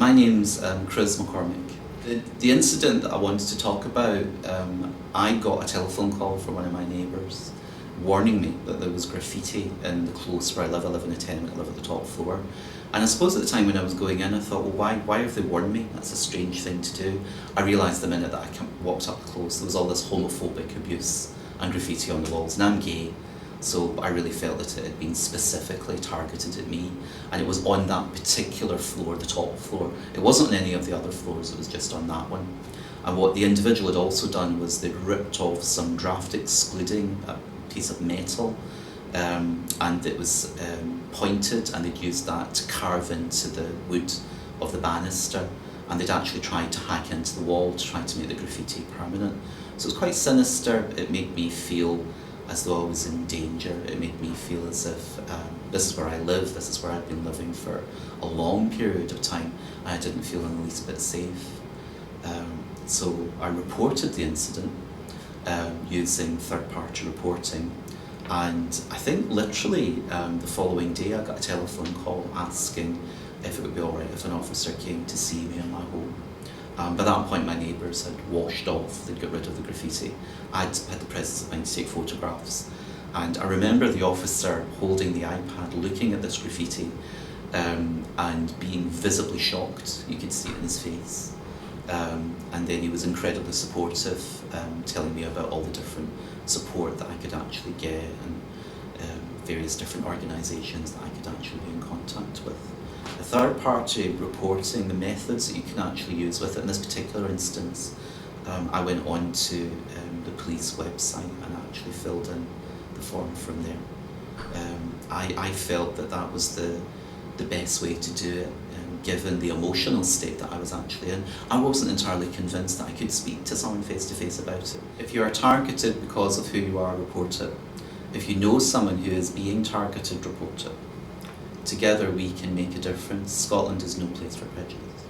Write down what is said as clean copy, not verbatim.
My name's Criz. The incident that I wanted to talk about, I got a telephone call from one of my neighbours warning me that there was graffiti in the close where I live in a tenement, I live at the top floor. And I suppose at the time when I was going in, I thought, well, why have they warned me? That's a strange thing to do. I realised the minute that I walked up close, there was all this homophobic abuse and graffiti on the walls, and I'm gay. So I really felt that it had been specifically targeted at me, and it was on that particular floor, the top floor. It wasn't on any of the other floors, it was just on that one. And what the individual had also done was they'd ripped off some draft excluding a piece of metal, and it was pointed, and they'd used that to carve into the wood of the banister, and they'd actually tried to hack into the wall to try to make the graffiti permanent. So it was quite sinister. It made me feel as though I was in danger. It made me feel as if this is where I live, this is where I've been living for a long period of time, and I didn't feel in the least bit safe. So I reported the incident using third-party reporting, and I think literally the following day I got a telephone call asking if it would be alright if an officer came to see me in my home. By that point my neighbours had washed off, they'd got rid of the graffiti. I'd had the presence of mind to take photographs, and I remember the officer holding the iPad looking at this graffiti and being visibly shocked. You could see it in his face. And then he was incredibly supportive, telling me about all the different support that I could actually get, and various different organisations that I could actually be in contact with. The third party reporting, the methods that you can actually use with it, in this particular instance, I went on to the police website and actually filled in the form from there. I felt that that was the best way to do it, given the emotional state that I was actually in. I wasn't entirely convinced that I could speak to someone face to face about it. If you are targeted because of who you are, report it. If you know someone who is being targeted, report it. Together we can make a difference. Scotland is no place for prejudice.